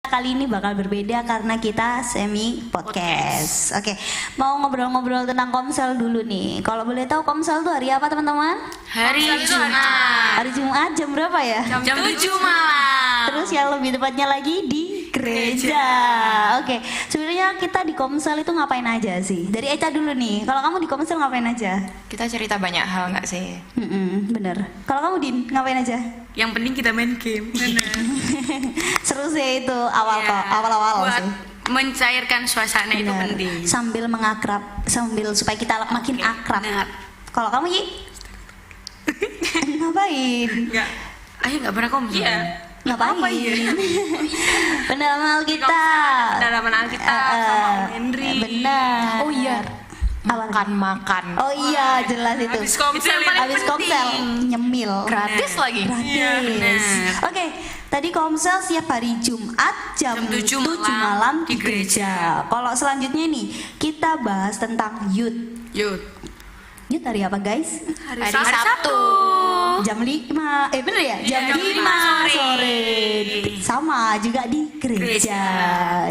kali ini bakal berbeda karena kita semi podcast. Oke, mau ngobrol-ngobrol tentang Komsel dulu nih. Kalau boleh tahu Komsel tuh hari apa teman-teman? Hari Jumat. Hari Jumat jam berapa ya? Jam 7 malam. Terus yang lebih tepatnya lagi di gereja. Oke, sebenarnya kita di Komsel itu ngapain aja sih? Dari Eca dulu nih. Kalau kamu di Komsel ngapain aja? Kita cerita banyak hal nggak sih? Bener. Kalau kamu Din ngapain aja? Yang penting kita main game. Seru sih itu awal-awal Buat sih. mencairkan suasana itu Benar. penting. Sambil mengakrab, sambil supaya kita makin akrab. benar. Kalau kamu Yi? Ngapain? Enggak. Ayo enggak pernah komsel. Iya. Ngapain? Apa iya? Pendalaman kita. Pendalaman Alkitab sama Om Henry. Benar. Oh iya. Makan. Oh iya, jelas itu. Habis komsel yang paling Habis Komsel nyemil. Gratis lagi. Gratis. Iya, benar. Oke, tadi Komsel setiap hari Jumat jam 7 malam di gereja. Kalau selanjutnya nih, kita bahas tentang youth. Yud. Youth hari apa guys? Hari Sabtu. Jam 5, bener ya? Jam Jam 5 5 sore. Sama juga di gereja.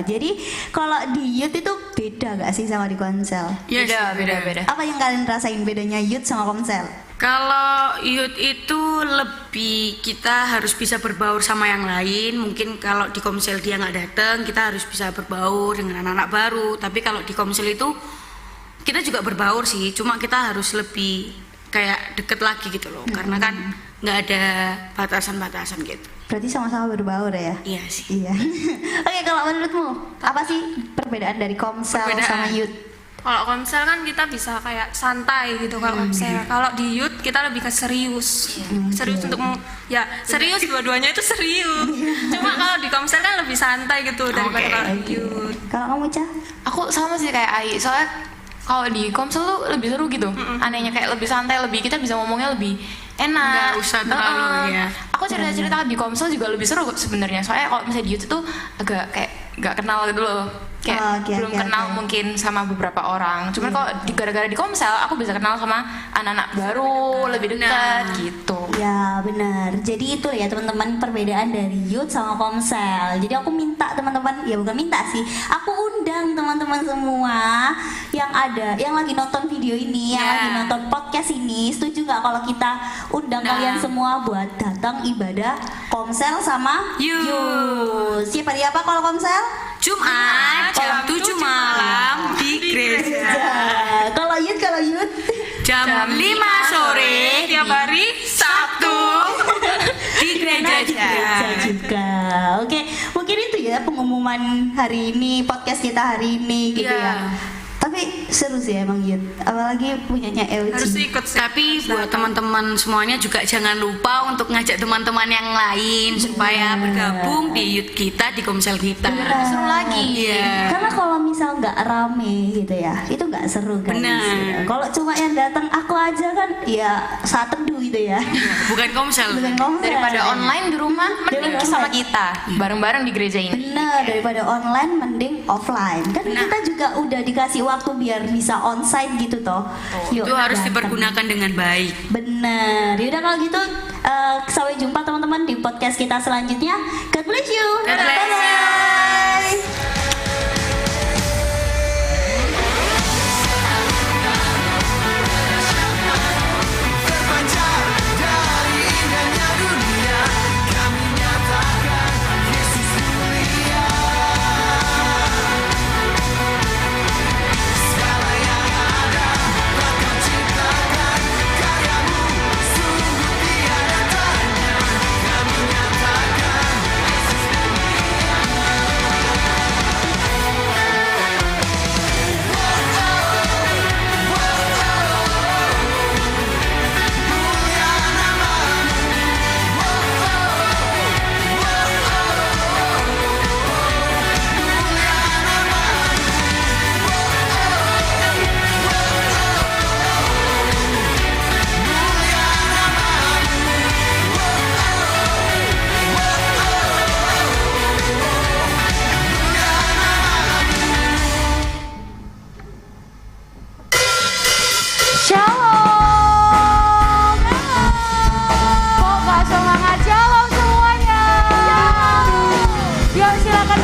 Jadi kalau di youth itu beda gak sih sama di Komsel? Yes, Beda. Apa yang kalian rasain bedanya youth sama Komsel? Kalau youth itu lebih kita harus bisa berbaur sama yang lain. Mungkin kalau di Komsel dia nggak datang, kita harus bisa berbaur dengan anak-anak baru. Tapi kalau di Komsel itu kita juga berbaur sih, cuma kita harus lebih kayak deket lagi gitu loh. Karena kan nggak ada batasan-batasan gitu. Berarti sama-sama berbaur ya? Iya sih. Iya. Oke, kalau menurutmu apa sih perbedaan dari Komsel sama youth? Kalau Komsel kan kita bisa kayak santai gitu kalau Komsel. Kalau di youth kita lebih ke serius. Serius untuk serius dua-duanya itu serius. Cuma kalau di Komsel kan lebih santai gitu daripada kalau di youth. Kalau kamu Cah? Aku sama sih kayak Ai. Soalnya kalau di Komsel tuh lebih seru gitu. Anehnya kayak lebih santai, kita bisa ngomongnya lebih enak. Nggak usah terlalu ya. Aku cerita-cerita di Komsel juga lebih seru sebenarnya. Soalnya kalau misalnya di YouTube tuh agak kayak nggak kenal gitu loh. Kayak belum kenal mungkin sama beberapa orang. Cuman kalau gara-gara di Komsel aku bisa kenal sama anak-anak baru, lebih dekat gitu. Ya benar. Jadi itu ya teman-teman perbedaan dari youth sama Komsel. Jadi aku minta teman-teman, ya bukan minta sih, aku undang teman-teman semua yang ada, yang lagi nonton video ini, yang lagi nonton podcast ini, setuju nggak kalau kita undang kalian semua buat datang ibadah Komsel sama youth. Siapa hari apa kalau Komsel? Jumat jam 7 malam di gereja. Kalau youth Jam 5 sore tiap hari Sabtu di gereja juga. Oke, mungkin itu ya pengumuman hari ini, podcast kita hari ini gitu ya. Tapi seru sih emang youth, apalagi punyanya LG. Harus ikut sih. Tapi buat teman-teman semuanya juga jangan lupa untuk ngajak teman-teman yang lain supaya bergabung di youth kita, di Komsel kita. Seru lagi. Iya. Karena kalau misal nggak rame gitu ya, itu nggak seru kan. Benar. Kalau cuma yang datang aku aja kan, ya saat teduh gitu ya. Bukan Komsel. Bukan Komsel. Daripada online di rumah, mending Daripada sama online. kita bareng-bareng di gereja ini. Benar, daripada online mending offline. Kan kita juga udah dikasih waktu biar bisa onsite gitu toh. Yuk, Itu harus datang. dipergunakan dengan baik. Bener. Yaudah kalau gitu sampai jumpa teman-teman di podcast kita selanjutnya. God bless you. God bless you. Bye-bye.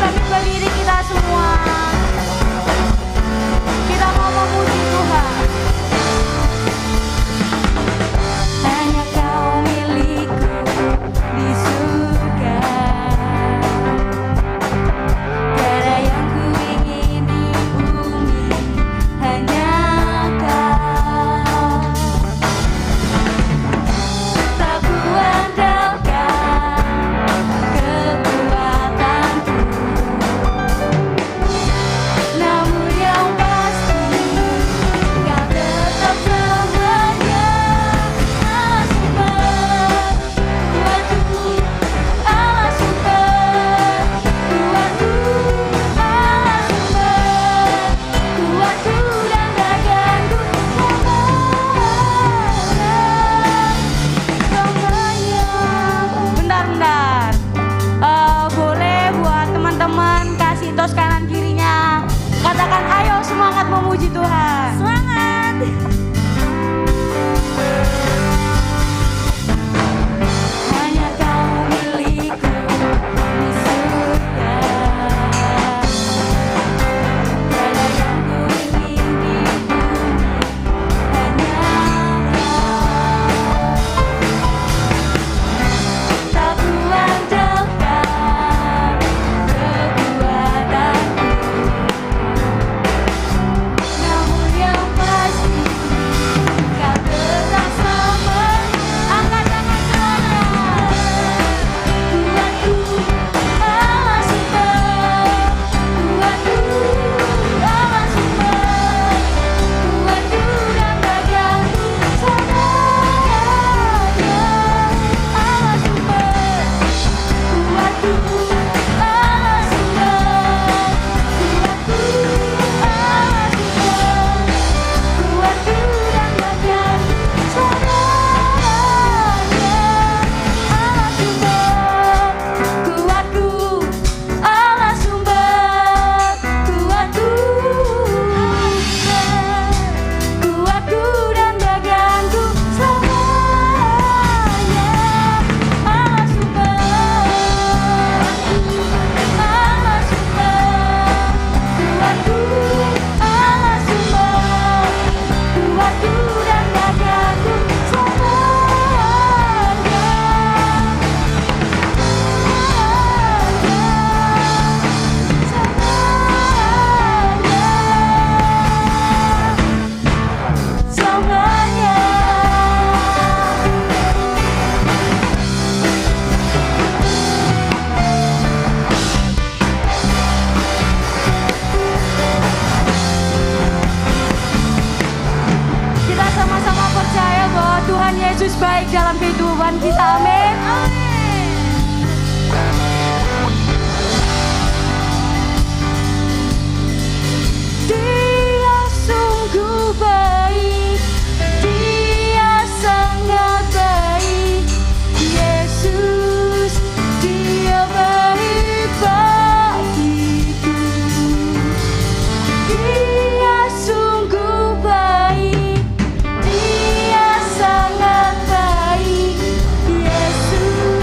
bangkit berdiri kita semua. Kita mau memuji Tuhan. Hanya Kau milikku di surga. Tiada yang ku ingin di bumi, hanya Kau. Tak ku andalkan kekuatanku, namun yang pasti Kau tetap selamanya Allah sumber kuatku, Allah sumber kuatku, Allah sumber kuatku dan daganku selamanya. Bentar. Boleh buat teman-teman kasih tos kanan kirinya. Katakan ayo semangat memuji Tuhan. Semangat. Hanya Kau milikku di surga. Tiada yang ku ingin di bumi, hanya Kau. Tak ku andalkan kekuatanku, namun yang pasti Kau tetap sama. Angkat tangan saudara. Kuatku, Allah sumber kuatku, Allah sumber kuatku dan daganku selamanya. Allah sumber kuatku, Allah sumber kuatku, Allah sumber kuatku dan daganku selamanya. Allah sumber kuatku, Allah sumber kuatku, kuatku dan daganku selamanya. Allah sumber, Allah sumber kuatku, Allah sumber kuatku dan daganku selamanya. Kita sama-sama percaya bahwa Tuhan Yesus baik dalam kehidupan kita. Amin. Dia sungguh baik, Dia sangat baik. Yesus, Dia baik bagiku. Dia sungguh baik, Dia sangat baik. Yesus,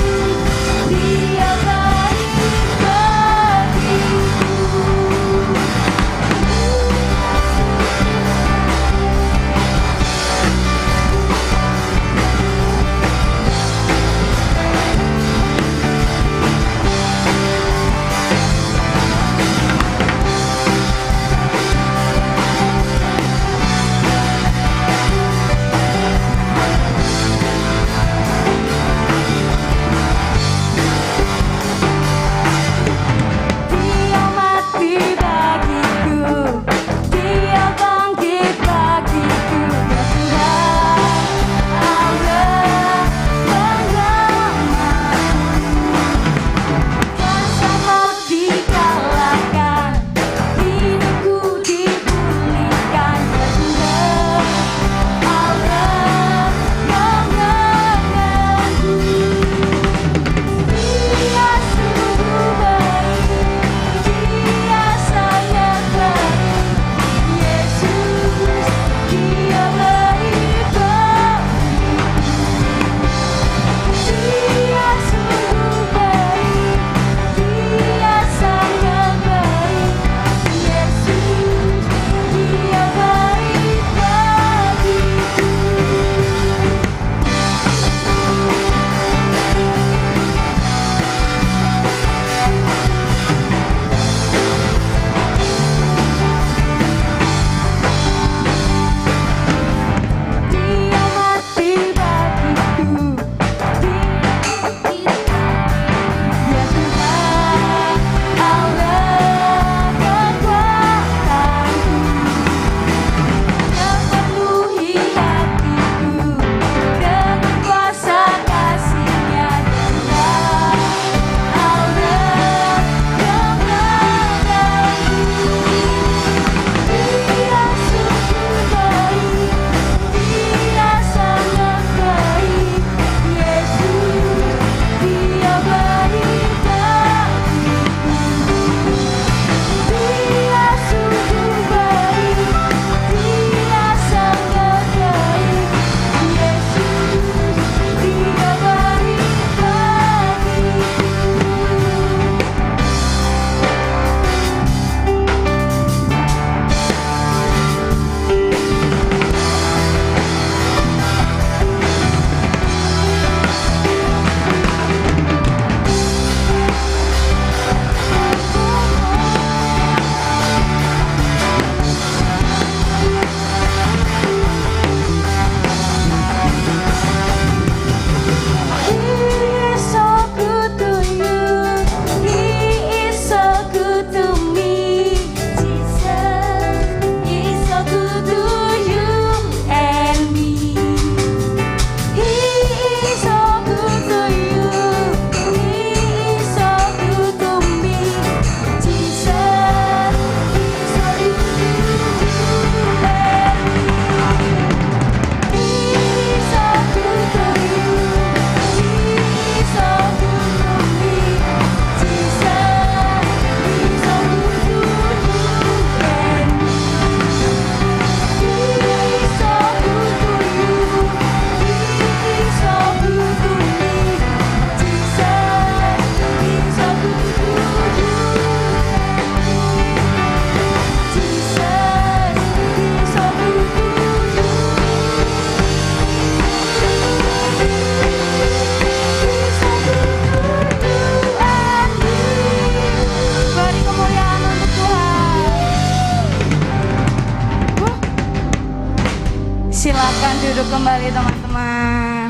Silakan duduk kembali teman-teman.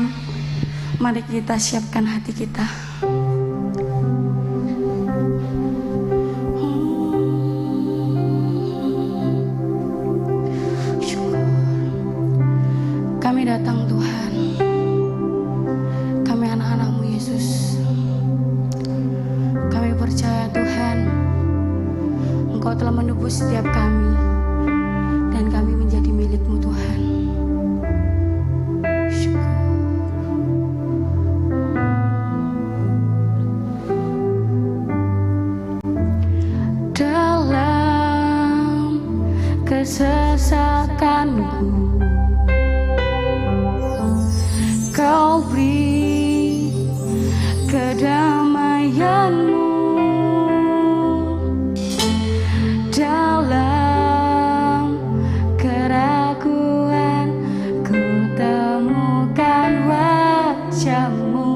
Mari kita siapkan hati kita. Syukur. Kami datang Tuhan. Kami anak-anak-Mu Yesus. Kami percaya Tuhan, Engkau telah menebus setiap kami, dan kami menjadi milik-Mu Tuhan. Syukur. Dalam kesesakanku, Kau beri kedamaian-Mu. Dalam keraguan ku temukan wajah-Mu.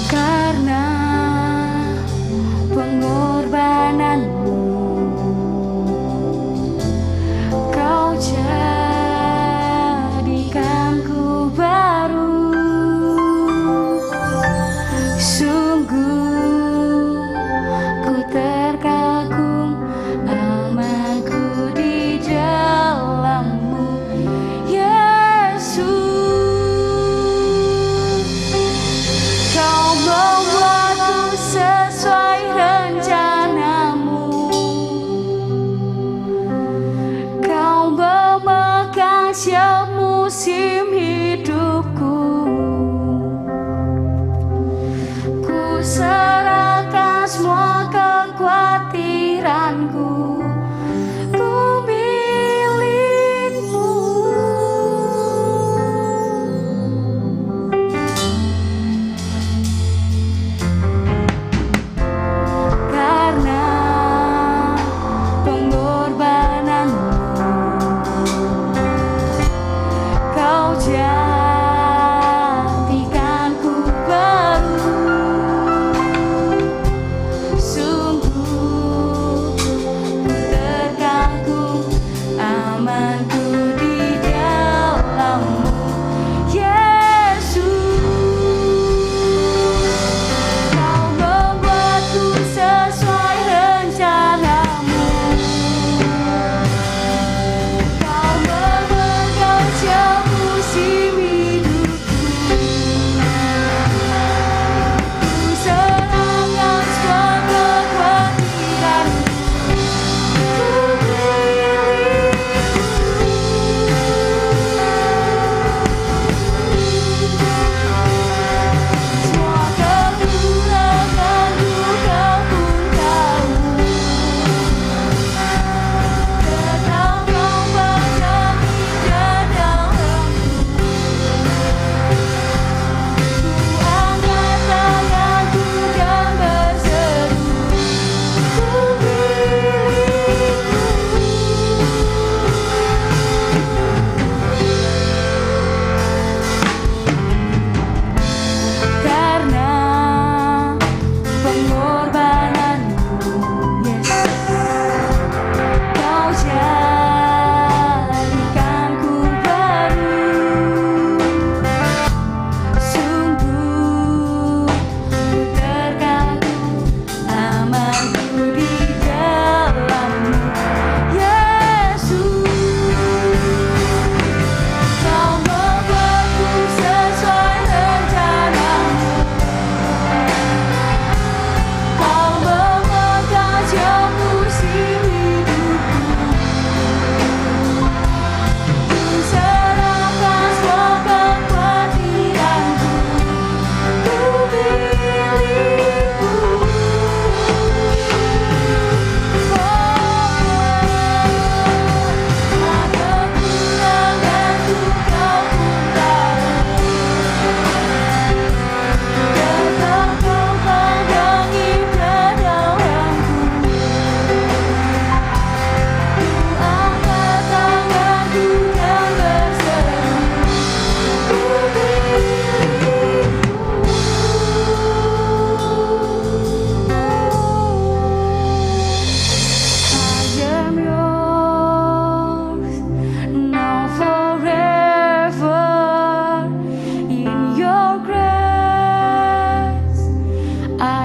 Karena pengorbanan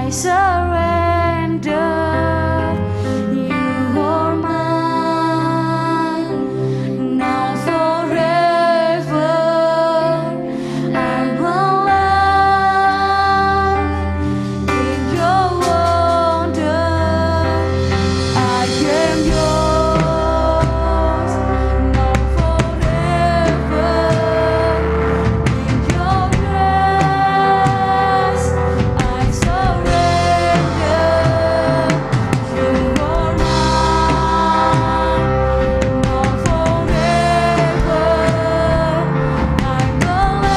I surrender. You are mine now forever. I'm alive in your wonder. I am yours now forever. In your grace I surrender. You are mine now forever. I'm alive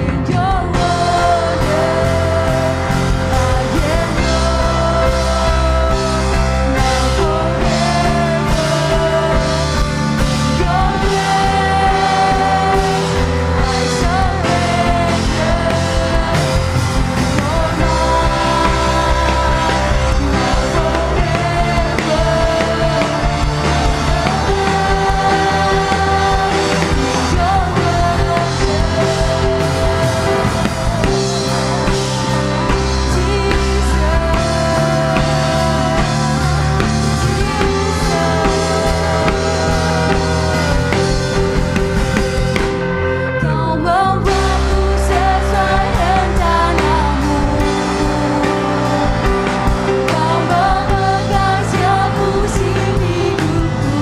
in your wonder. I am yours now forever. Your grace I Kau membuatku sesuai rencanamu. Kau memegang setiap musim hidupku.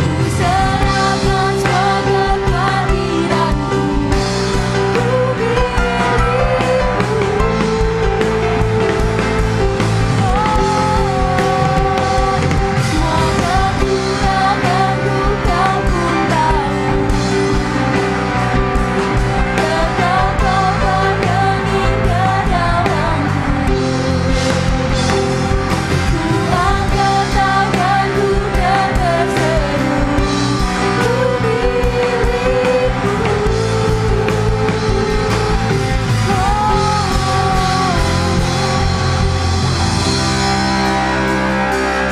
Ku serahkan segala kehadiranku. Ku milikmu. Semua kekuranganku kau pun tahu. Tetap kau berkening ke dalamku. Ku angkat tanganku dan berseru, ku milikmu.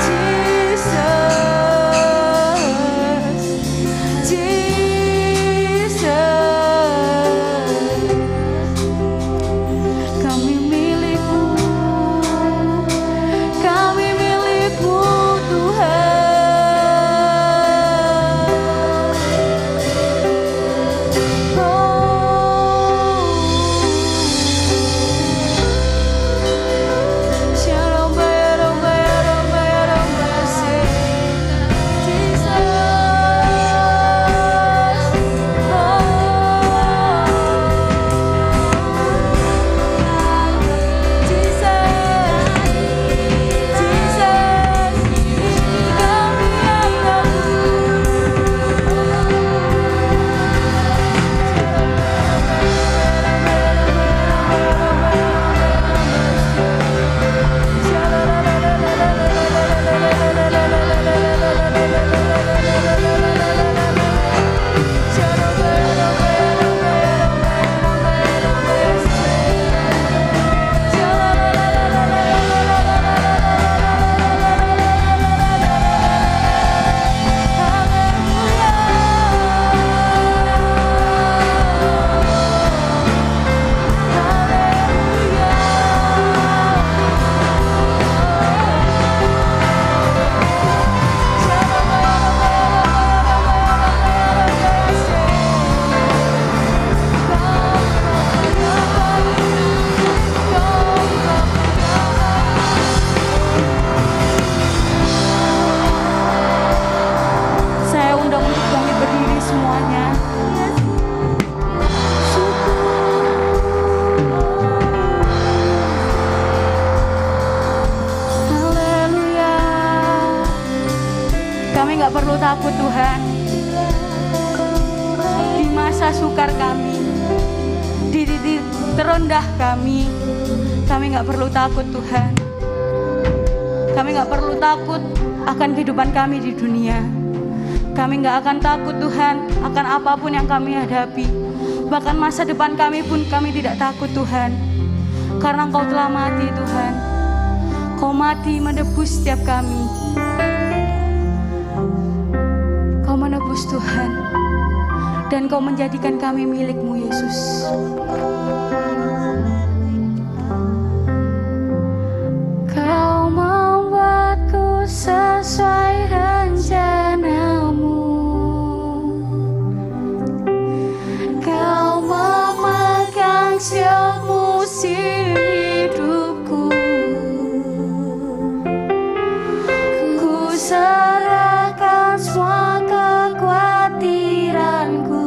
Jesus, kami milikmu Tuhan. Shalom bayar Saya undang untuk kami berdiri semuanya. Haleluya. Kami nggak perlu takut Tuhan. Di masa sukar kami, di terendah kami nggak perlu takut Tuhan. Kami nggak perlu takut akan kehidupan kami di dunia. Kami nggak akan takut Tuhan akan apapun yang kami hadapi. Bahkan masa depan kami pun kami tidak takut Tuhan. Karena Engkau telah mati Tuhan. Kau mati menebus setiap kami. Kau menebus Tuhan. dan Kau menjadikan kami milik-Mu, Yesus. Kau membuatku sesuai rencana-Mu. Kau memegang setiap musim hidupku. Ku serahkan semua kekhawatiranku.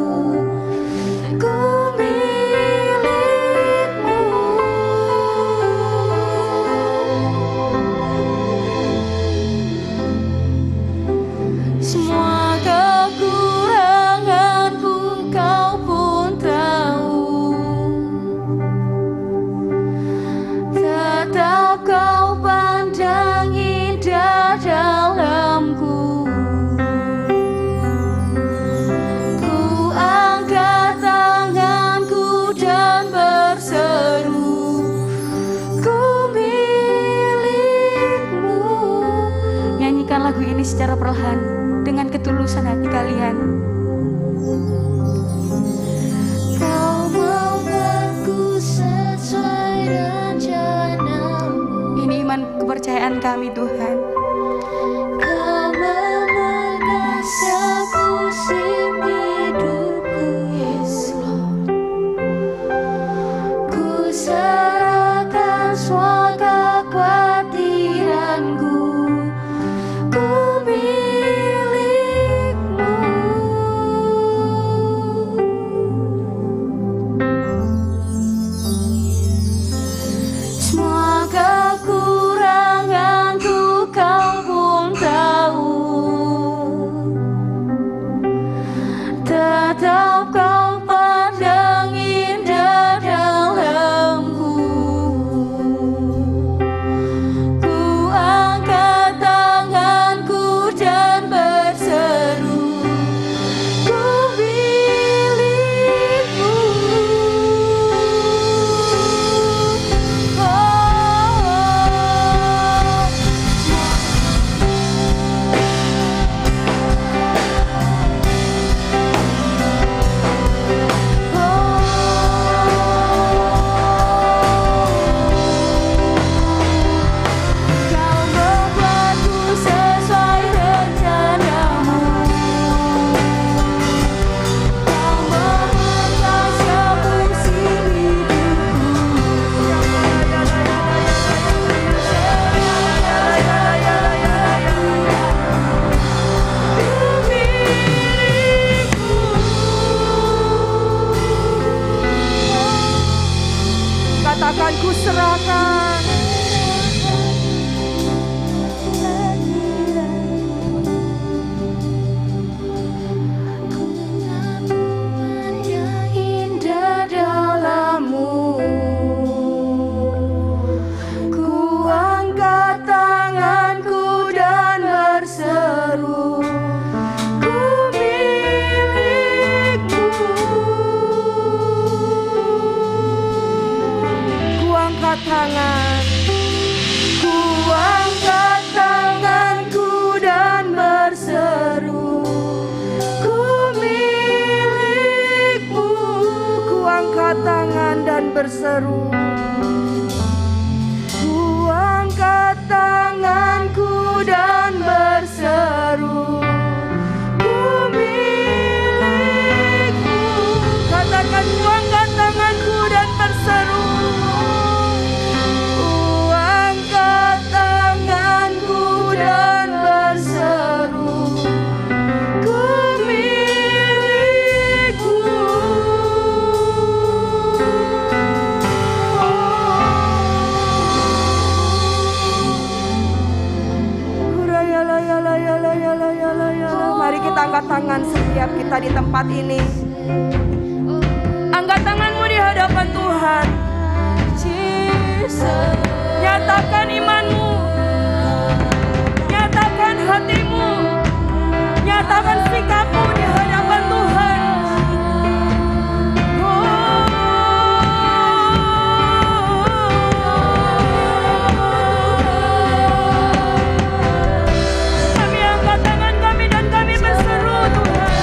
Ku milik-Mu. Semua kekuranganku Kau pun tahu. Tetap Kau pandang indah dalamku. Ku angkat tanganku dan berseru, Ku milik-Mu. Nyanyikan lagu ini secara perlahan dengan ketulusan hati kalian. Kau membuatku sesuai rencana-Mu. Ini iman kepercayaan kami, Tuhan. Kau memegang setiap musim hidupku. Yes, Lord. Ku serahkan semua kekhawatiranku. Ku milik-Mu. Semua kekuranganku Kau pun tahu. Tetap Kau pandang indah dalamku. Ku angkat tanganku dan berseru, Ku milik-Mu. Kau membuatku sesuai rencana-Mu. Kau memegang setiap musim hidupku. Katakan ku serahkan. Indah dalam-Mu. Ku angkat tanganku dan berseru, Ku milik-Mu. Ku angkat tangan, ku angkat tanganku dan berseru, Ku milik-Mu. Ku angkat tangan dan berseru, ku angkat tanganku dan berseru, Ku milik-Mu. Katakan ku angkat tanganku dan berseru, ku angkat tanganku dan berseru, Ku milik-Mu. Mari kita angkat tangan setiap kita di tempat ini. Angkat tanganmu di hadapan Tuhan. Nyatakan imanmu, nyatakan hatimu, nyatakan sikapmu di hadapan Tuhan. Kami angkat tangan kami dan kami berseru, Tuhan.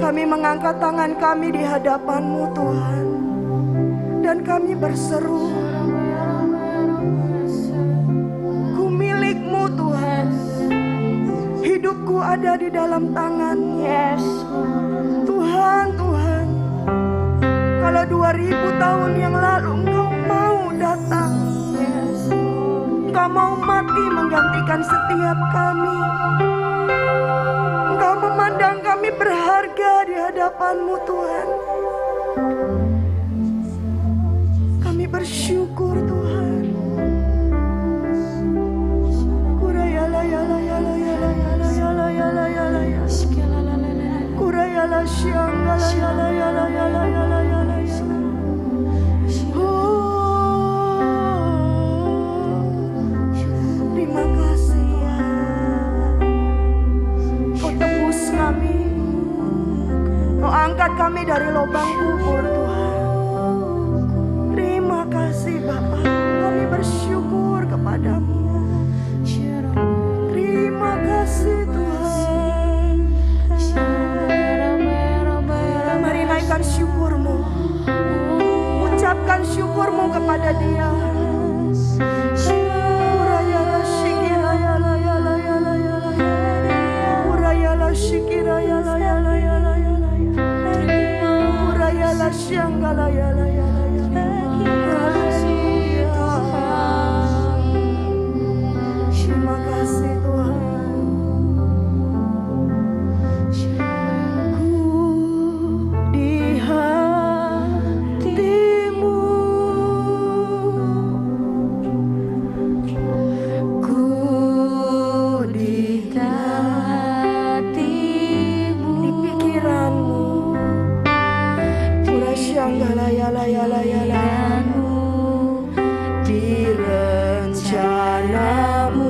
Kami mengangkat tangan kami di hadapan-Mu Tuhan, dan kami berseru, ku milik-Mu Tuhan. Hidupku ada di dalam tangan-Mu. Yes. Tuhan, Tuhan, kalau 2000 tahun yang lalu Engkau mau datang, Engkau mau mati menggantikan setiap kami. Engkau memandang kami berharga di hadapan-Mu Tuhan. Kami bersyukur Tuhan. Kurayala yala yala yala yala yala yala yala yala. Kurayala syangala yala yala yala yala yala yala. Terima kasih Tuhan. Kau tebus kami, Kau angkat kami dari lubang kubur Tuhan. Terima kasih Bapa, kami bersyukur kepadamu. Terima kasih Tuhan. Mari naikkan syukur-Mu, ucapkan syukur-Mu kepada Dia. Urayala shikira yala yala yala yala. Urayala shikira yala yala yala yala. Urayala syanggala yala yala yala. Terima kasih Tuhan. Ku di hati-Mu, ku di hati-Mu, di pikiran-Mu. Urasyangala yala yala yala. Di rencana-Mu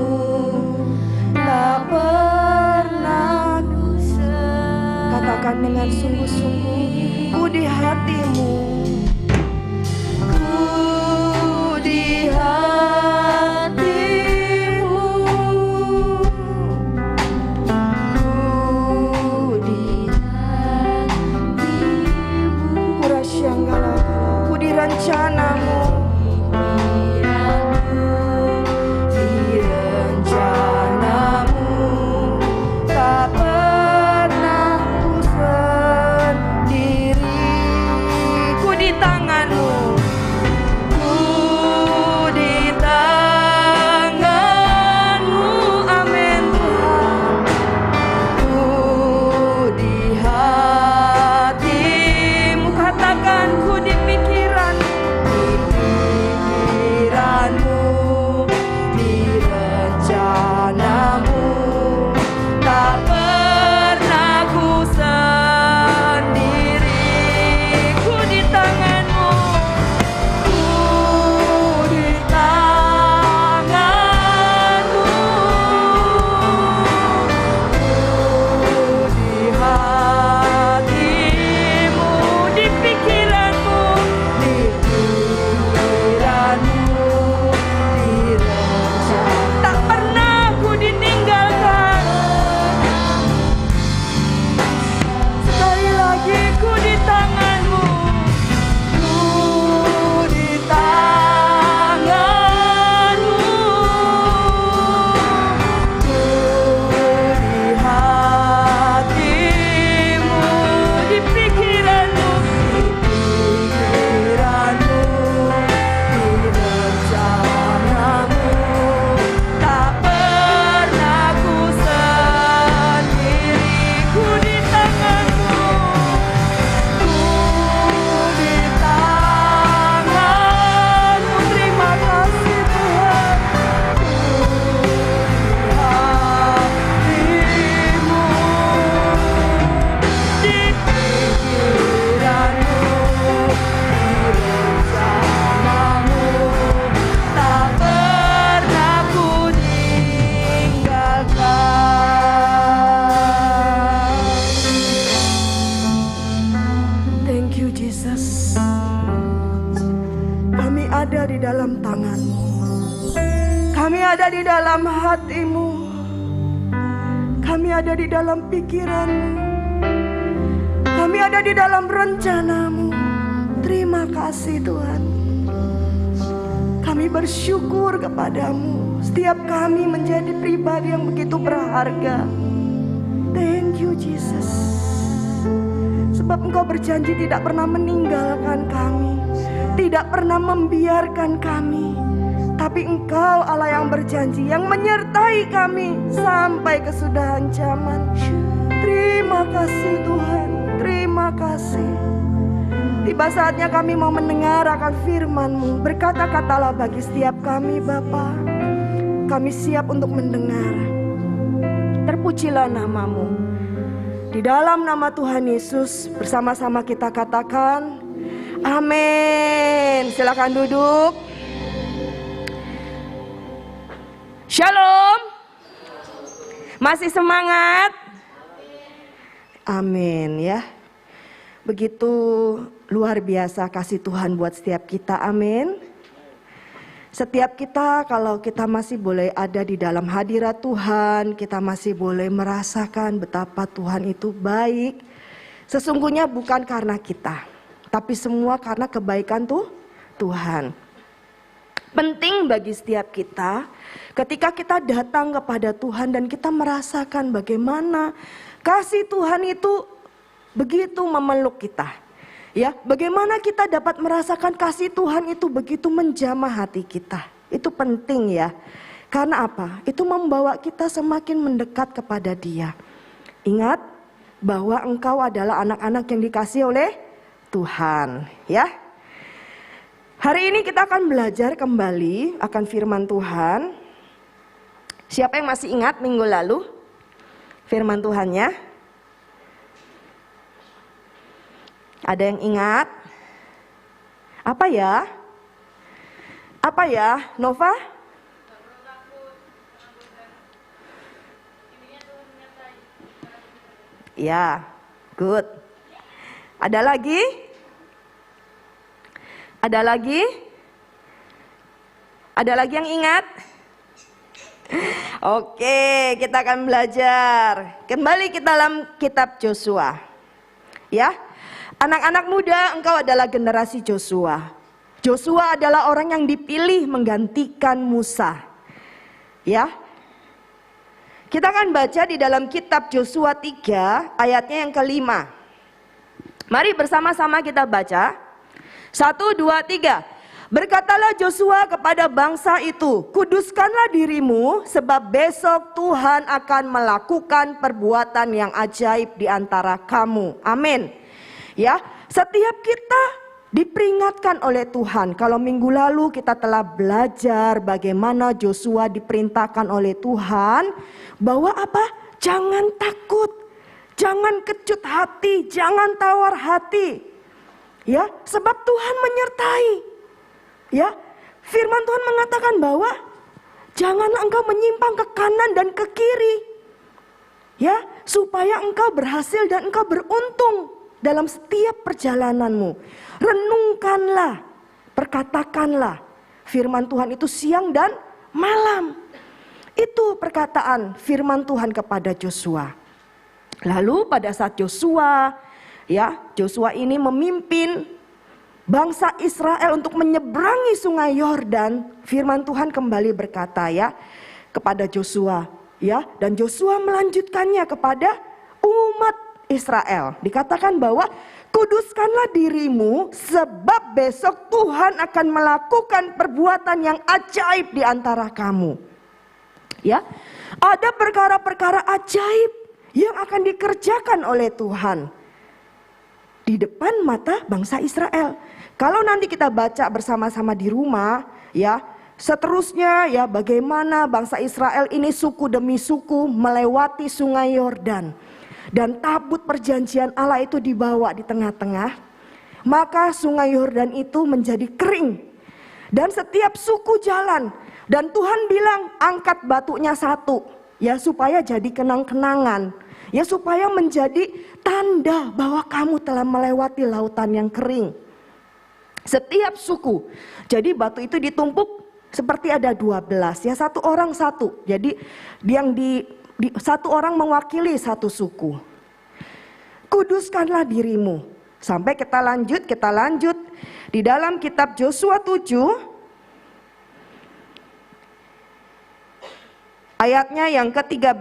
tak pernah katakan dengan sungguh-sungguh, ku di hati-Mu, ku di hati-Mu, ku di hati-Mu. Urasyangala, ku di rencana-Mu. Di rencana-Mu tak pernah ku sendiri. Ku di tangan-Mu, ku di tangan-Mu, amin Tuhan. Ku di hati-Mu, katakan ku di pikiran-Mu, di rencana-Mu tak pernah ku sendiri. Ku di tangan-Mu, ku di tangan-Mu, ku di hati-Mu, di pikiran-Mu, di pikiran-Mu, di rencana. Tak pernah ku ditinggalkan. Sekali lagi, ku di tangan-Mu, ku di tangan-Mu, ku di hati-Mu, di pikiran-Mu, di pikiran-Mu, di rencana-Mu tak pernah ku sendiri. Ku di tangan-Mu, ku di tangan-Mu. Terima kasih Tuhan. Ku di hati-Mu, di pikiran-Mu, di rencana-Mu tak pernah ku tinggalkan. Thank you Jesus. Kami ada di dalam tangan-Mu, kami ada di dalam hati-Mu, kami ada di dalam pikiran-Mu, Kami ada di dalam rencana-Mu. Terima kasih Tuhan. Kami bersyukur kepada-Mu. Setiap kami menjadi pribadi yang begitu berharga. Thank you Jesus. Sebab Engkau berjanji tidak pernah meninggalkan kami, tidak pernah membiarkan kami. Tapi Engkau Allah yang berjanji, yang menyertai kami sampai kesudahan zaman. Terima kasih Tuhan, terima kasih. Tiba saatnya kami mau mendengar akan firman-Mu. Berkata-katalah bagi setiap kami Bapa. Kami siap untuk mendengar. Terpujilah nama-Mu. Di dalam nama Tuhan Yesus bersama-sama kita katakan amin. Silakan duduk. Shalom. Masih semangat? Amin ya. Begitu luar biasa kasih Tuhan buat setiap kita, amin. Setiap kita kalau kita masih boleh ada di dalam hadirat Tuhan, kita masih boleh merasakan betapa Tuhan itu baik. Sesungguhnya bukan karena kita, tapi semua karena kebaikan Tuhan. Penting bagi setiap kita ketika kita datang kepada Tuhan dan kita merasakan bagaimana kasih Tuhan itu begitu memeluk kita. Ya, bagaimana kita dapat merasakan kasih Tuhan itu begitu menjamah hati kita. Itu penting ya. Karena apa? Itu membawa kita semakin mendekat kepada Dia. Ingat bahwa engkau adalah anak-anak yang dikasihi oleh Tuhan, ya. Hari ini kita akan belajar kembali akan firman Tuhan. Siapa yang masih ingat minggu lalu firman Tuhannya? Ada yang ingat? Apa ya? Apa ya, Nova? Ya, good. Ada lagi? Ada lagi? Ada lagi yang ingat? Oke, kita akan belajar. Kembali ke dalam kitab Yosua. Ya. Anak-anak muda, engkau adalah generasi Yosua. Yosua adalah orang yang dipilih menggantikan Musa. Ya. Kita akan baca di dalam kitab Yosua 3 ayatnya yang kelima. Mari bersama-sama kita baca. 1, 2, 3. Berkatalah Yosua kepada bangsa itu, kuduskanlah dirimu sebab besok Tuhan akan melakukan perbuatan yang ajaib di antara kamu. Amin. Ya, setiap kita diperingatkan oleh Tuhan. Kalau minggu lalu kita telah belajar bagaimana Yosua diperintahkan oleh Tuhan bahwa apa? Jangan takut, jangan kecut hati, jangan tawar hati. Ya, sebab Tuhan menyertai. Ya, firman Tuhan mengatakan bahwa janganlah engkau menyimpang ke kanan dan ke kiri. Ya, supaya engkau berhasil dan engkau beruntung dalam setiap perjalananmu. Renungkanlah, perkatakanlah firman Tuhan itu siang dan malam. Itu perkataan firman Tuhan kepada Yosua. Lalu pada saat Yosua ini memimpin bangsa Israel untuk menyeberangi sungai Yordan, firman Tuhan kembali berkata ya kepada Yosua, ya, dan Yosua melanjutkannya kepada umat Israel. Dikatakan bahwa kuduskanlah dirimu sebab besok Tuhan akan melakukan perbuatan yang ajaib di antara kamu. Ya, ada perkara-perkara ajaib yang akan dikerjakan oleh Tuhan di depan mata bangsa Israel. Kalau nanti kita baca bersama-sama di rumah, ya, seterusnya ya bagaimana bangsa Israel ini suku demi suku melewati sungai Yordan. Dan tabut perjanjian Allah itu dibawa di tengah-tengah. Maka sungai Yordan itu menjadi kering. Dan setiap suku jalan. Dan Tuhan bilang angkat batunya satu. Ya supaya jadi kenang-kenangan. Ya supaya menjadi tanda bahwa kamu telah melewati lautan yang kering. Setiap suku. Jadi batu itu ditumpuk seperti ada 12. Ya satu orang satu. Jadi yang satu orang mewakili satu suku. kuduskanlah dirimu. Sampai kita lanjut di dalam kitab Yosua 7 ayatnya yang ke-13.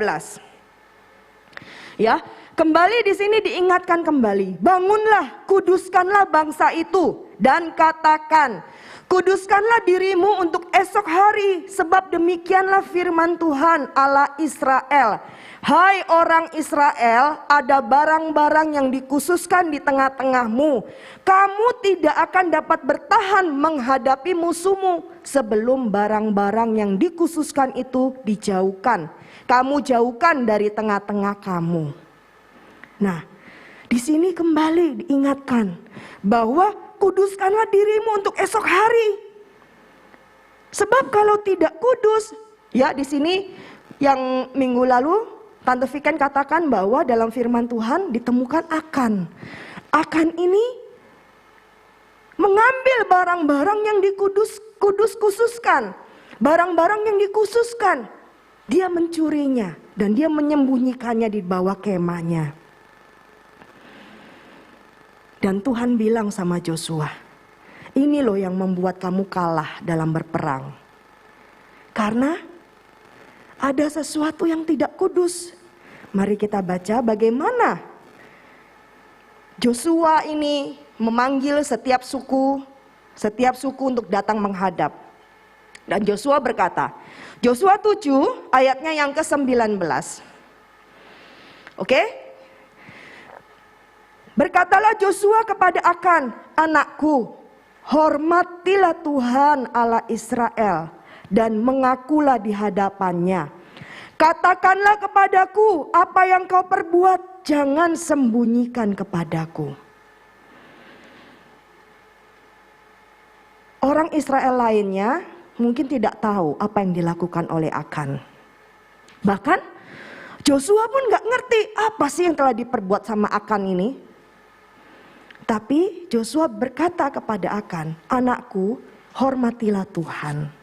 Ya, kembali di sini diingatkan kembali, bangunlah, kuduskanlah bangsa itu dan katakan, kuduskanlah dirimu untuk esok hari, sebab demikianlah firman Tuhan Allah Israel. Hai orang Israel, ada barang-barang yang dikhususkan di tengah-tengahmu. Kamu tidak akan dapat bertahan menghadapi musuhmu sebelum barang-barang yang dikhususkan itu dijauhkan. Kamu jauhkan dari tengah-tengah kamu. Nah, di sini kembali diingatkan bahwa kuduskanlah dirimu untuk esok hari. Sebab kalau tidak kudus, ya di sini yang minggu lalu Tante Viken katakan bahwa dalam firman Tuhan ditemukan akan. Akan ini mengambil barang-barang yang khususkan. Barang-barang yang dikhususkan. Dia mencurinya dan dia menyembunyikannya di bawah kemahnya. Dan Tuhan bilang sama Joshua, ini loh yang membuat kamu kalah dalam berperang. Karena ada sesuatu yang tidak kudus. Mari kita baca bagaimana Joshua ini memanggil setiap suku untuk datang menghadap. Dan Joshua berkata, Joshua 7 ayatnya yang ke-19. Oke? Berkatalah Joshua kepada Akan, anakku, hormatilah Tuhan Allah Israel dan mengakulah di hadapannya. Katakanlah kepadaku apa yang kau perbuat, jangan sembunyikan kepadaku. Orang Israel lainnya mungkin tidak tahu apa yang dilakukan oleh Akan. Bahkan Joshua pun gak ngerti apa sih yang telah diperbuat sama Akan ini. Tapi Joshua berkata kepada Akan, anakku, hormatilah Tuhan.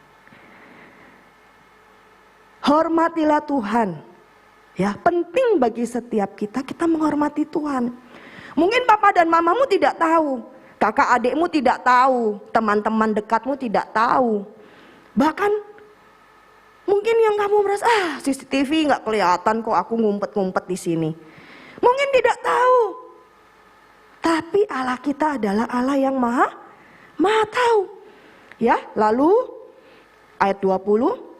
Hormatilah Tuhan. Ya, penting bagi setiap kita menghormati Tuhan. Mungkin papa dan mamamu tidak tahu, kakak adikmu tidak tahu, teman-teman dekatmu tidak tahu. Bahkan mungkin yang kamu merasa, CCTV nggak kelihatan kok aku ngumpet-ngumpet di sini. Mungkin tidak tahu. Tapi Allah kita adalah Allah yang maha tahu. Ya, lalu ayat 20.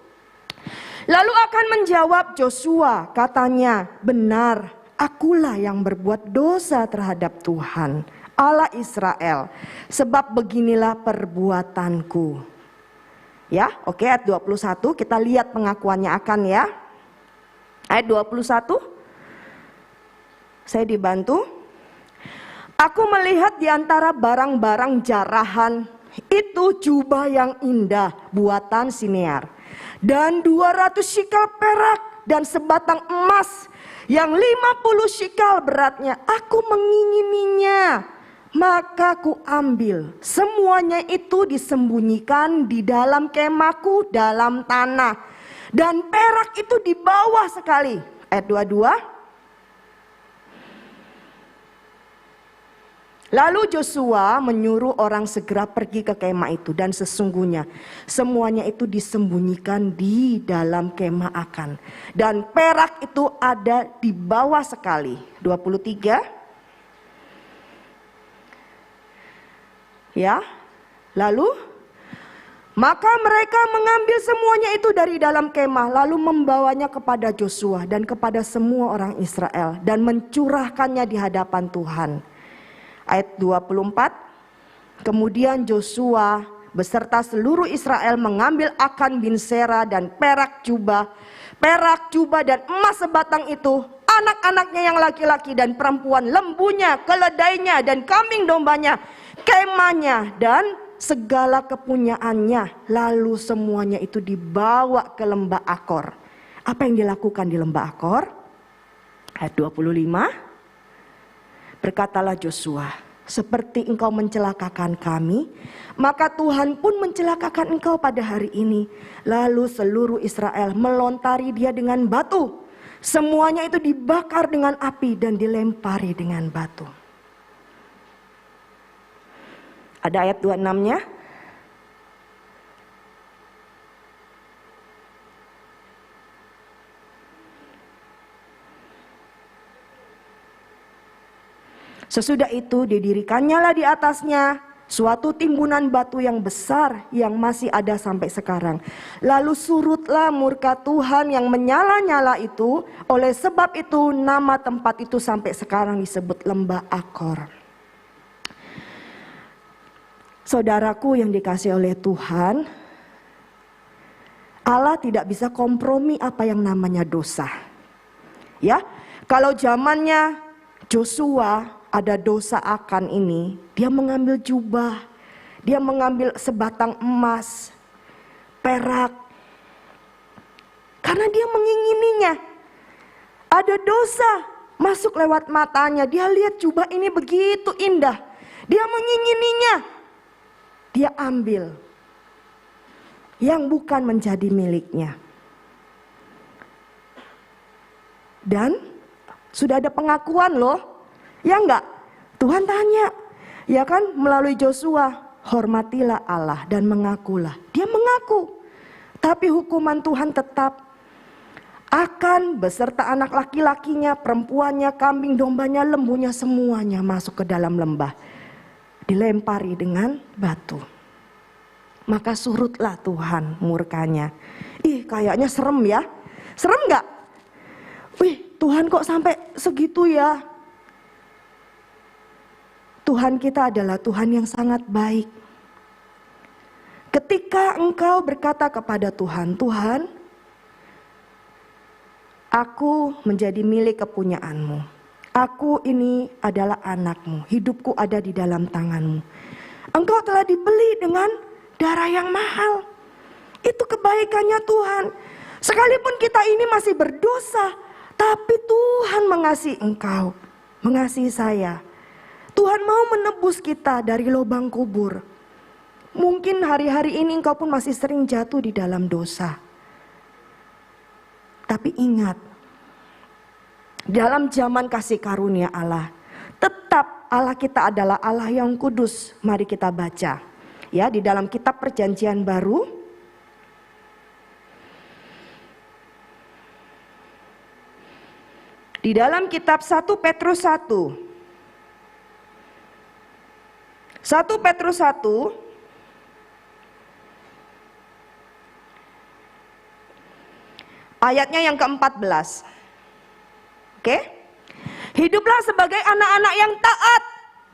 Lalu akan menjawab Joshua, katanya, benar, akulah yang berbuat dosa terhadap Tuhan, Allah Israel, sebab beginilah perbuatanku. Ya, oke, ayat 21, kita lihat pengakuannya Akan ya. Ayat 21, saya dibantu. Aku melihat di antara barang-barang jarahan, itu jubah yang indah buatan Sinear. Dan 200 shikal perak dan sebatang emas yang 50 shikal beratnya. Aku mengingininya, maka ku ambil. Semuanya itu disembunyikan di dalam kemahku dalam tanah. Dan perak itu di bawah sekali. Ayat 22. Lalu Joshua menyuruh orang segera pergi ke kemah itu, dan sesungguhnya semuanya itu disembunyikan di dalam kemah Akan. Dan perak itu ada di bawah sekali. 23. Ya. Lalu maka mereka mengambil semuanya itu dari dalam kemah, lalu membawanya kepada Joshua dan kepada semua orang Israel dan mencurahkannya di hadapan Tuhan. Ayat 24, kemudian Joshua beserta seluruh Israel mengambil Akan bin Sera dan perak jubah dan emas sebatang itu, anak-anaknya yang laki-laki dan perempuan, lembunya, keledainya dan kambing dombanya, kemahnya dan segala kepunyaannya. Lalu semuanya itu dibawa ke lembah Akor. Apa yang dilakukan di lembah Akor? Ayat 25. Berkatalah Joshua, seperti engkau mencelakakan kami, maka Tuhan pun mencelakakan engkau pada hari ini. Lalu seluruh Israel melontari dia dengan batu, Semuanya itu dibakar dengan api dan dilempari dengan batu. Ada ayat 26-nya. Sesudah itu didirikannya lah di atasnya suatu timbunan batu yang besar yang masih ada sampai sekarang. Lalu surutlah murka Tuhan yang menyala-nyala itu. Oleh sebab itu nama tempat itu sampai sekarang disebut Lembah Akor. Saudaraku yang dikasihi oleh Tuhan, Allah tidak bisa kompromi apa yang namanya dosa. Ya, kalau zamannya Joshua ada dosa Akan ini, dia mengambil jubah, dia mengambil sebatang emas, perak, karena dia mengingininya. Ada dosa masuk lewat matanya, dia lihat jubah ini begitu indah, dia mengingininya, dia ambil yang bukan menjadi miliknya. Dan sudah ada pengakuan loh, ya enggak? Tuhan tanya, ya kan, melalui Joshua, hormatilah Allah dan mengakulah. Dia mengaku, tapi hukuman Tuhan tetap. Akan beserta anak laki-lakinya, perempuannya, kambing, dombanya, lembunya, semuanya masuk ke dalam lembah. Dilempari dengan batu. Maka surutlah Tuhan murkanya. Ih, kayaknya serem ya. Serem enggak? Wih, Tuhan kok sampai segitu ya? Tuhan kita adalah Tuhan yang sangat baik. Ketika engkau berkata kepada Tuhan, Tuhan, aku menjadi milik kepunyaanmu. Aku ini adalah anakmu, hidupku ada di dalam tanganmu. Engkau telah dibeli dengan darah yang mahal. Itu kebaikannya Tuhan. Sekalipun kita ini masih berdosa, tapi Tuhan mengasihi engkau, mengasihi saya. Tuhan mau menebus kita dari lubang kubur. Mungkin hari-hari ini engkau pun masih sering jatuh di dalam dosa. Tapi ingat, dalam zaman kasih karunia Allah, tetap Allah kita adalah Allah yang kudus. Mari kita baca ya di dalam kitab Perjanjian Baru. Di dalam kitab 1 Petrus 1. 1 Petrus 1 ayatnya yang ke-14. Oke? Hiduplah sebagai anak-anak yang taat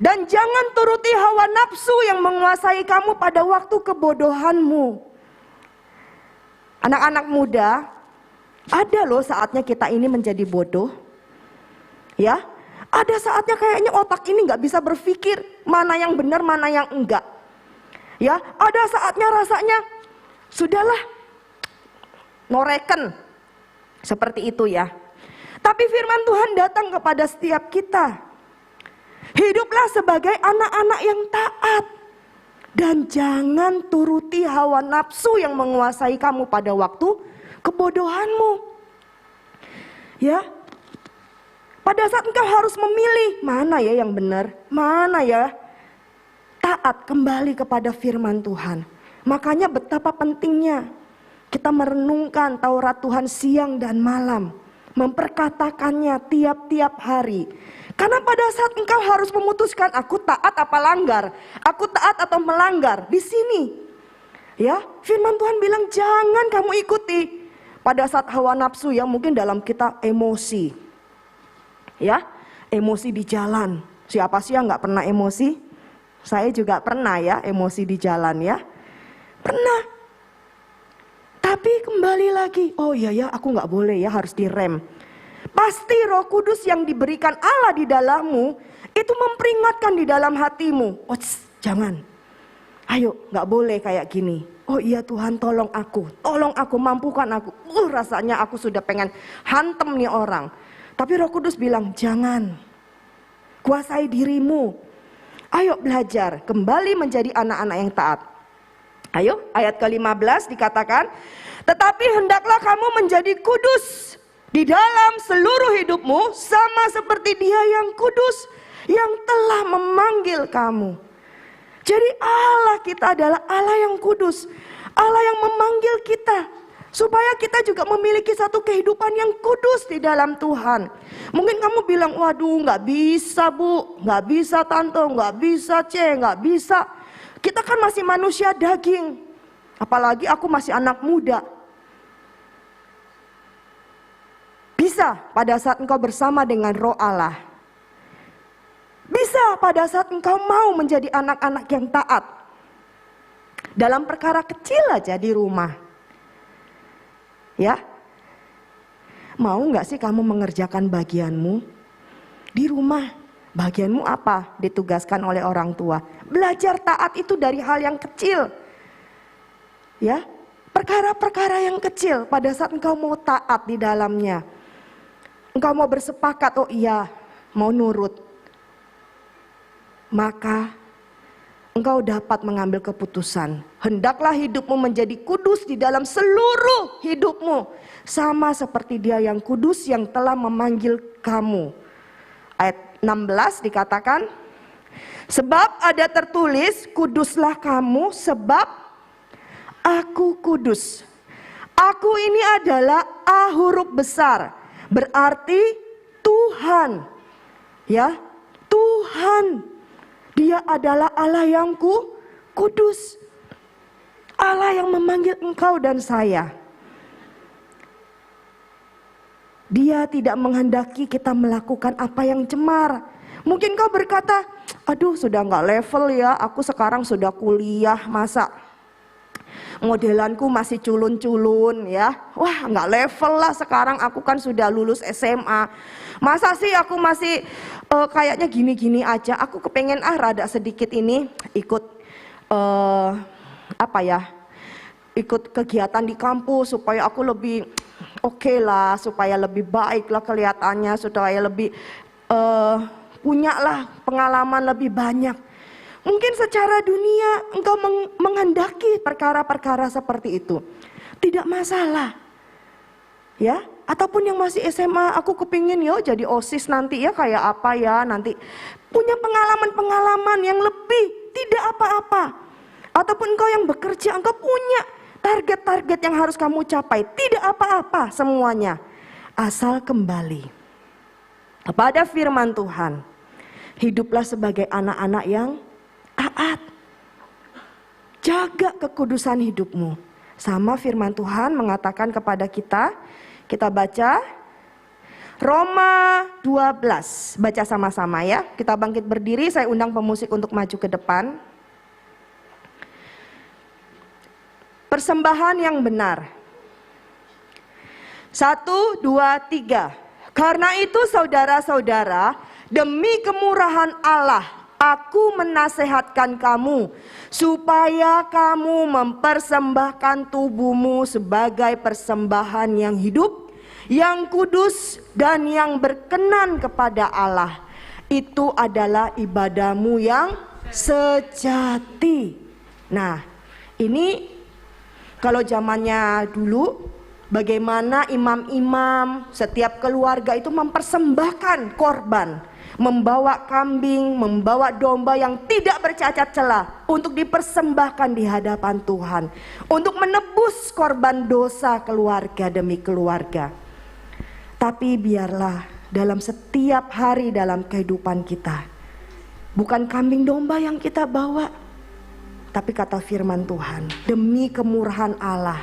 dan jangan turuti hawa nafsu yang menguasai kamu pada waktu kebodohanmu. Anak-anak muda, ada loh saatnya kita ini menjadi bodoh. Ya, ada saatnya kayaknya otak ini nggak bisa berpikir mana yang benar, mana yang enggak. Ya, ada saatnya rasanya sudahlah, noreken. Seperti itu ya. Tapi firman Tuhan datang kepada setiap kita. Hiduplah sebagai anak-anak yang taat. Dan jangan turuti hawa nafsu yang menguasai kamu pada waktu kebodohanmu. Ya. Pada saat engkau harus memilih, mana ya yang benar, mana ya taat kembali kepada firman Tuhan. Makanya betapa pentingnya kita merenungkan Taurat Tuhan siang dan malam. Memperkatakannya tiap-tiap hari. Karena pada saat engkau harus memutuskan aku taat apa langgar, aku taat atau melanggar, di sini ya firman Tuhan bilang jangan kamu ikuti pada saat hawa nafsu yang mungkin dalam kita emosi. Ya, emosi di jalan. Siapa sih yang nggak pernah emosi? Saya juga pernah ya emosi di jalan ya. Pernah. Tapi kembali lagi, oh iya ya aku gak boleh ya, harus direm. Pasti Roh Kudus yang diberikan Allah di dalammu itu memperingatkan di dalam hatimu. Oh jangan, ayo gak boleh kayak gini. Oh iya Tuhan tolong aku, mampukan aku. Rasanya aku sudah pengen hantem nih orang. Tapi Roh Kudus bilang jangan, kuasai dirimu. Ayo belajar, kembali menjadi anak-anak yang taat. Ayo, ayat ke-15 dikatakan, tetapi hendaklah kamu menjadi kudus di dalam seluruh hidupmu sama seperti Dia yang kudus yang telah memanggil kamu. Jadi Allah kita adalah Allah yang kudus, Allah yang memanggil kita supaya kita juga memiliki satu kehidupan yang kudus di dalam Tuhan. Mungkin kamu bilang, waduh nggak bisa Bu, nggak bisa Tante, nggak bisa C, nggak bisa. Kita kan masih manusia daging, apalagi aku masih anak muda. Bisa pada saat engkau bersama dengan Roh Allah. Bisa pada saat engkau mau menjadi anak-anak yang taat. Dalam perkara kecil aja di rumah. Ya, mau gak sih kamu mengerjakan bagianmu? Di rumah, bagianmu apa? Ditugaskan oleh orang tua. Belajar taat itu dari hal yang kecil. Ya, perkara-perkara yang kecil pada saat engkau mau taat di dalamnya. Engkau mau bersepakat, oh iya, mau nurut. Maka engkau dapat mengambil keputusan. Hendaklah hidupmu menjadi kudus di dalam seluruh hidupmu. Sama seperti Dia yang kudus yang telah memanggil kamu. Ayat 16 dikatakan, sebab ada tertulis, kuduslah kamu sebab aku kudus. Aku ini adalah A huruf besar. Berarti Tuhan, ya, Tuhan, Dia adalah Allah yang kudus, Allah yang memanggil engkau dan saya. Dia tidak menghendaki kita melakukan apa yang cemar. Mungkin kau berkata, aduh sudah nggak level ya, aku sekarang sudah kuliah, masa modelanku masih culun-culun ya. Wah nggak level lah sekarang, aku kan sudah lulus SMA. Masa sih aku masih kayaknya gini-gini aja. Aku kepengen rada sedikit ini ikut ikut kegiatan di kampus supaya aku lebih oke lah, supaya lebih baik lah kelihatannya, supaya lebih punya lah pengalaman lebih banyak. Mungkin secara dunia engkau menghendaki perkara-perkara seperti itu. Tidak masalah. Ya, ataupun yang masih SMA, aku kepingin ya jadi OSIS nanti ya kayak apa ya nanti. Punya pengalaman-pengalaman yang lebih, tidak apa-apa. Ataupun engkau yang bekerja, engkau punya target-target yang harus kamu capai. Tidak apa-apa semuanya. Asal kembali kepada firman Tuhan. Hiduplah sebagai anak-anak yang taat. Jaga kekudusan hidupmu. Sama firman Tuhan mengatakan kepada kita. Kita baca Roma 12. Baca sama-sama ya. Kita bangkit berdiri, saya undang pemusik untuk maju ke depan. Persembahan yang benar. 1, 2, 3. Karena itu saudara-saudara, demi kemurahan Allah, aku menasehatkan kamu supaya kamu mempersembahkan tubuhmu sebagai persembahan yang hidup, yang kudus dan yang berkenan kepada Allah. Itu adalah ibadahmu yang sejati. Nah, ini kalau zamannya dulu, bagaimana imam-imam setiap keluarga itu mempersembahkan korban. Membawa kambing, membawa domba yang tidak bercacat celah untuk dipersembahkan di hadapan Tuhan. Untuk menebus korban dosa keluarga demi keluarga. Tapi biarlah dalam setiap hari dalam kehidupan kita, bukan kambing domba yang kita bawa, tapi kata firman Tuhan, demi kemurahan Allah,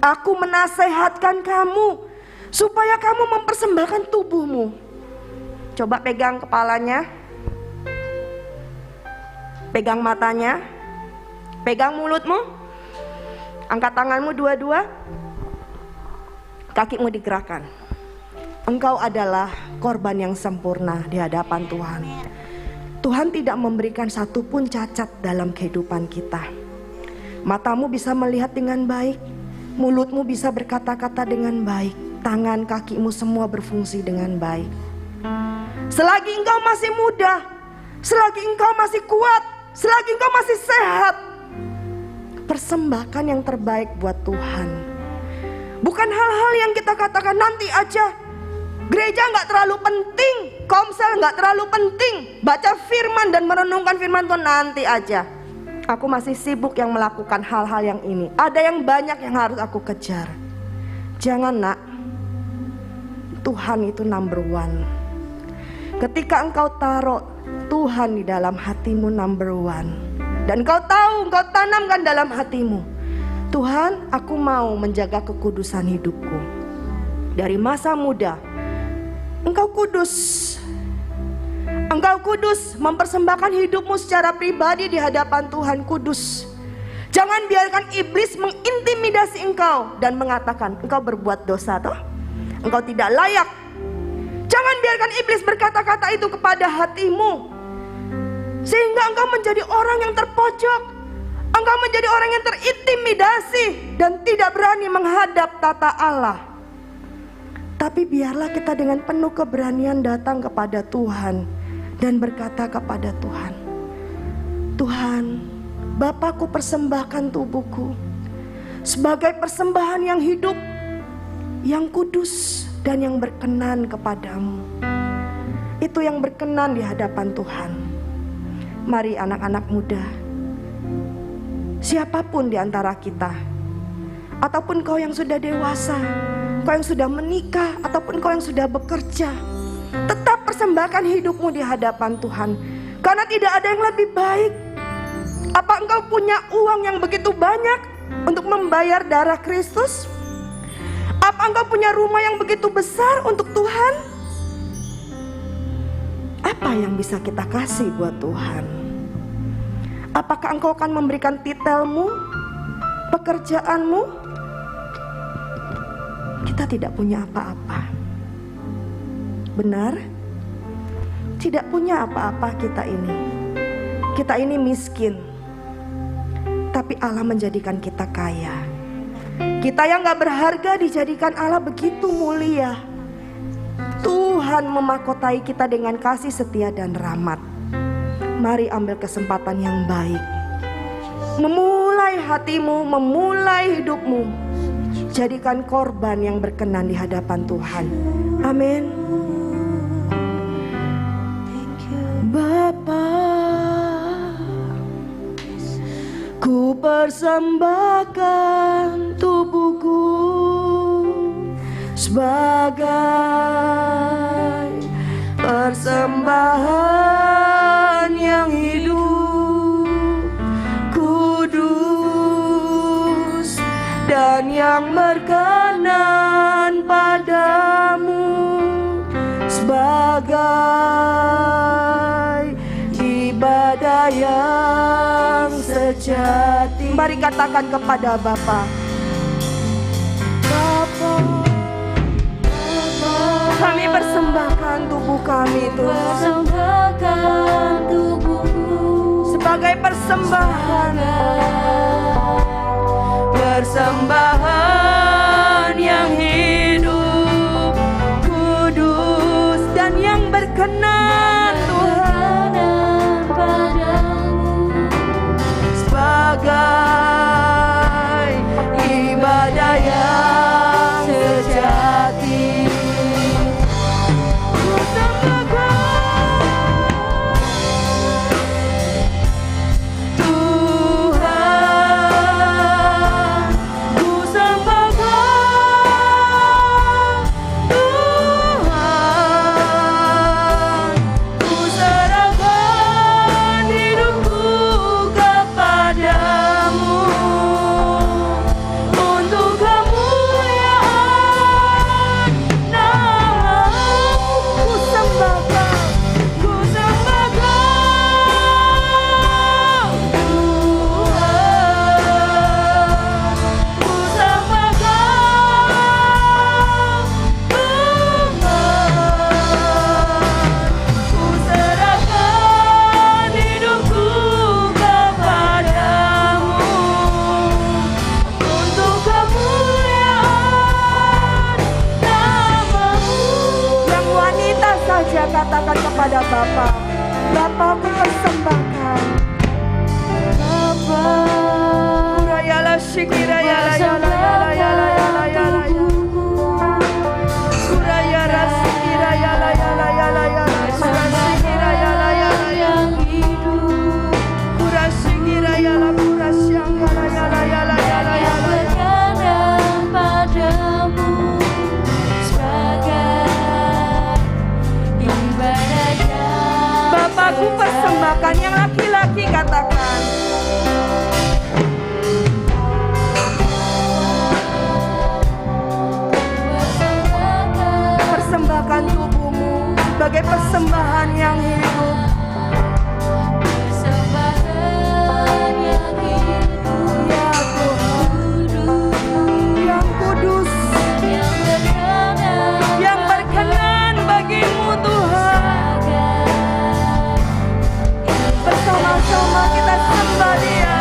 aku menasehatkan kamu supaya kamu mempersembahkan tubuhmu. Coba pegang kepalanya, pegang matanya, pegang mulutmu, angkat tanganmu dua-dua, kakimu digerakkan. Engkau adalah korban yang sempurna di hadapan Tuhan. Tuhan tidak memberikan satupun cacat dalam kehidupan kita. Matamu bisa melihat dengan baik, mulutmu bisa berkata-kata dengan baik, tangan kakimu semua berfungsi dengan baik. Selagi engkau masih muda, selagi engkau masih kuat, selagi engkau masih sehat, persembahkan yang terbaik buat Tuhan. Bukan hal-hal yang kita katakan nanti aja, Gereja nggak terlalu penting, komsel nggak terlalu penting, baca firman dan merenungkan firman Tuhan nanti aja. Aku masih sibuk yang melakukan hal-hal yang ini. Ada yang banyak yang harus aku kejar. Jangan nak, Tuhan itu number one. Ketika engkau taruh Tuhan di dalam hatimu number one, dan engkau tahu, engkau tanamkan dalam hatimu, Tuhan, aku mau menjaga kekudusan hidupku. Dari masa muda, engkau kudus. Engkau kudus, mempersembahkan hidupmu secara pribadi di hadapan Tuhan, kudus. Jangan biarkan iblis mengintimidasi engkau dan mengatakan engkau berbuat dosa toh? Engkau tidak layak. Jangan biarkan iblis berkata-kata itu kepada hatimu, sehingga engkau menjadi orang yang terpojok. Engkau menjadi orang yang terintimidasi dan tidak berani menghadap tata Allah. Tapi biarlah kita dengan penuh keberanian datang kepada Tuhan dan berkata kepada Tuhan, Tuhan, Bapakku persembahkan tubuhku sebagai persembahan yang hidup, yang kudus dan yang berkenan kepadamu. Itu yang berkenan di hadapan Tuhan. Mari anak-anak muda, siapapun di antara kita, ataupun kau yang sudah dewasa, kau yang sudah menikah, ataupun kau yang sudah bekerja, tetap persembahkan hidupmu di hadapan Tuhan. Karena tidak ada yang lebih baik. Apa engkau punya uang yang begitu banyak untuk membayar darah Kristus? Apa engkau punya rumah yang begitu besar untuk Tuhan? Apa yang bisa kita kasih buat Tuhan? Apakah engkau akan memberikan titelmu, pekerjaanmu? Kita tidak punya apa-apa. Benar? Tidak punya apa-apa kita ini. Kita ini miskin, tapi Allah menjadikan kita kaya. Kita yang gak berharga dijadikan Allah begitu mulia. Tuhan memakotai kita dengan kasih setia dan rahmat. Mari ambil kesempatan yang baik, memulai hatimu, memulai hidupmu, jadikan korban yang berkenan di hadapan Tuhan. Amin. Bapa, ku persembahkan tubuhku sebagai persembahan yang hidup, kudus dan yang berkenan padamu, sebagai ibadah yang sejati. Mari katakan kepada Bapa, Bapa, kami persembahkan tubuh kami Tuhan, sebagai persembahan yang hidup, kudus dan yang berkenan Tuhan, sebagai ibadah yang sejati. Katakan kepada Bapa, Bapa, aku persembahkan. Bapa, Urayalah Shikirayala Yala Yala Yala Yala Yala Urayalah Shikirayala persembahkan. Yang laki-laki katakan. Persembahkan tubuhmu sebagai persembahan yang hidup. Ya Tuhan, yang kudus, yang berkenan bagimu Tuhan. Bersama-sama kita sembah Dia.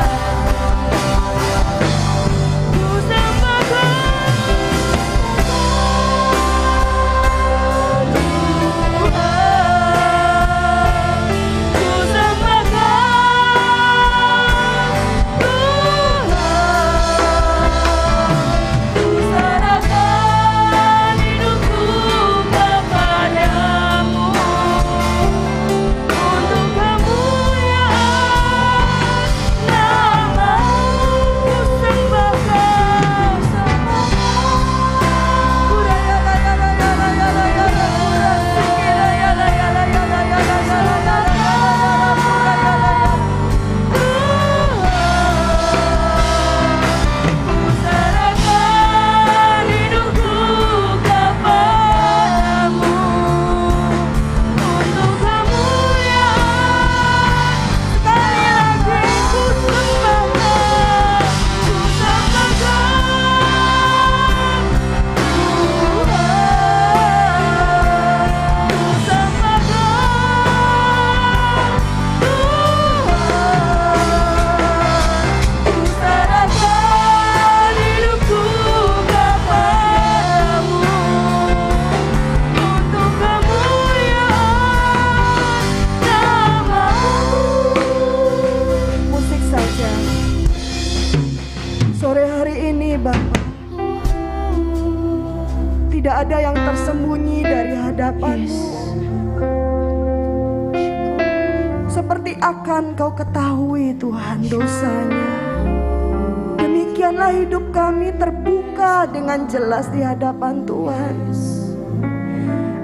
Tidak ada yang tersembunyi dari hadapan-Mu. Seperti akan Kau ketahui Tuhan dosanya. Demikianlah hidup kami terbuka dengan jelas di hadapan Tuhan.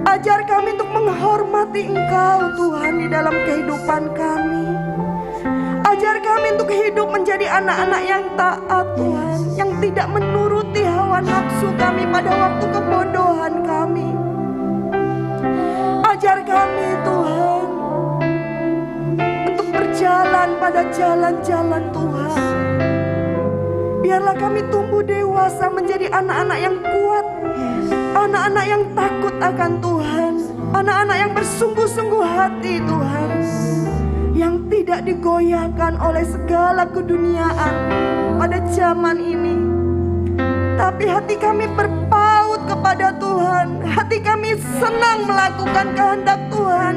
Ajar kami untuk menghormati Engkau Tuhan di dalam kehidupan kami. Ajar kami untuk hidup menjadi anak-anak yang taat Tuhan, yang tidak menuruti hawa nafsu kami pada waktu kebodohan kami. Ajar kami Tuhan untuk berjalan pada jalan-jalan Tuhan. Biarlah kami tumbuh dewasa menjadi anak-anak yang kuat, anak-anak yang takut akan Tuhan, anak-anak yang bersungguh-sungguh hati Tuhan, yang tidak digoyahkan oleh segala keduniaan pada zaman ini. Tapi hati kami berpaut kepada Tuhan. Hati kami senang melakukan kehendak Tuhan.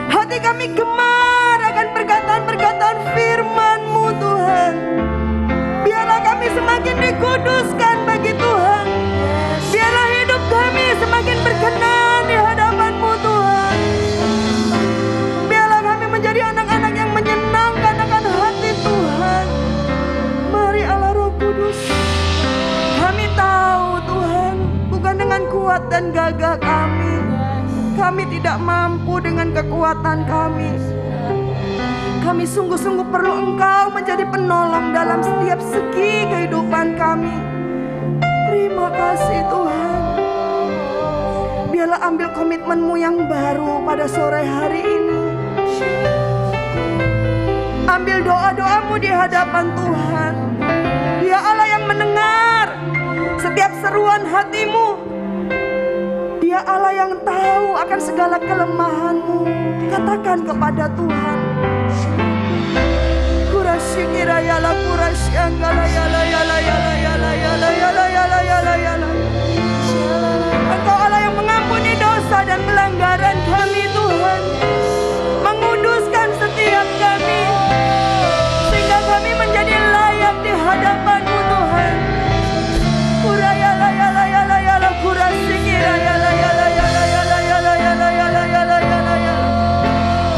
Hati kami gemar akan perkataan-perkataan firman-Mu Tuhan. Biarlah kami semakin dikuduskan bagi Tuhan. Biarlah hidup kami semakin berkenan di hadapan-Mu Tuhan. Biarlah kami menjadi anak-anak yang menyenangkan akan hati Tuhan. Mari Allah Roh Kudus, kami tahu Tuhan, bukan dengan kuat dan gagah kami tidak mampu dengan kekuatan kami. Kami sungguh-sungguh perlu Engkau menjadi penolong dalam setiap segi kehidupan kami. Terima kasih Tuhan. Biarlah ambil komitmen-Mu yang baru pada sore hari ini. Ambil doa-doa-Mu di hadapan Tuhan. Dia Allah yang mendengar setiap seruan hatimu. Dia Allah yang tahu akan segala kelemahanmu. Katakan kepada Tuhan. Kurasyikira yala kurasyanggala yala yala yala yala yala yala yala yala yala. Engkau Allah yang mengampuni dosa dan pelanggaran kami Tuhan. Menguduskan setiap kami, sehingga kami menjadi layak di hadapan-Mu Tuhan. Kurayala yala yala yala kurasyikira yala yala yala yala yala yala yala yala yala yala.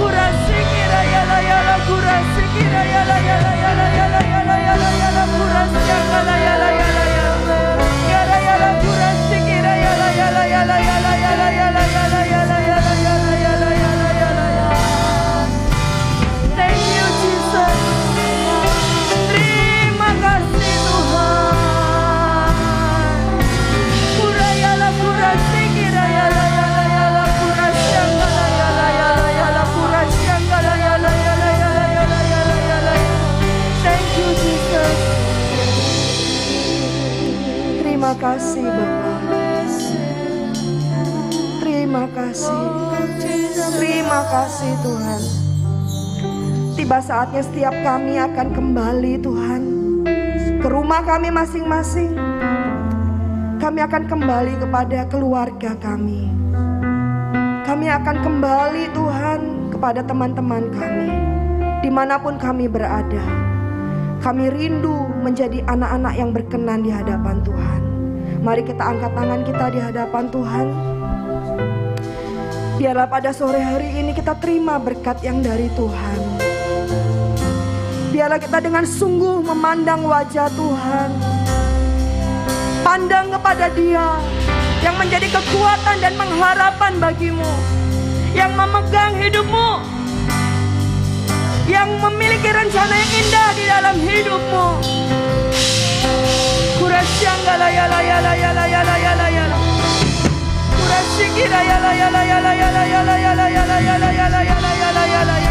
Kurasyikira yala yala kurasyikira yala yala yala yala yala yala yala kurasyakala yala kasih Bapak. Terima kasih. Terima kasih Tuhan. Tiba saatnya setiap kami akan kembali Tuhan ke rumah kami masing-masing. Kami akan kembali kepada keluarga kami. Kami akan kembali Tuhan kepada teman-teman kami. Dimanapun kami berada, kami rindu menjadi anak-anak yang berkenan di hadapan Tuhan. Mari kita angkat tangan kita di hadapan Tuhan. Biarlah pada sore hari ini kita terima berkat yang dari Tuhan. Biarlah kita dengan sungguh memandang wajah Tuhan. Pandang kepada Dia yang menjadi kekuatan dan pengharapan bagimu, yang memegang hidupmu, yang memiliki rencana yang indah di dalam hidupmu. Kurasyangala yala yala yala yala yala yala. Kurasikira yala yala yala yala yala yala yala yala yala yala yala yala.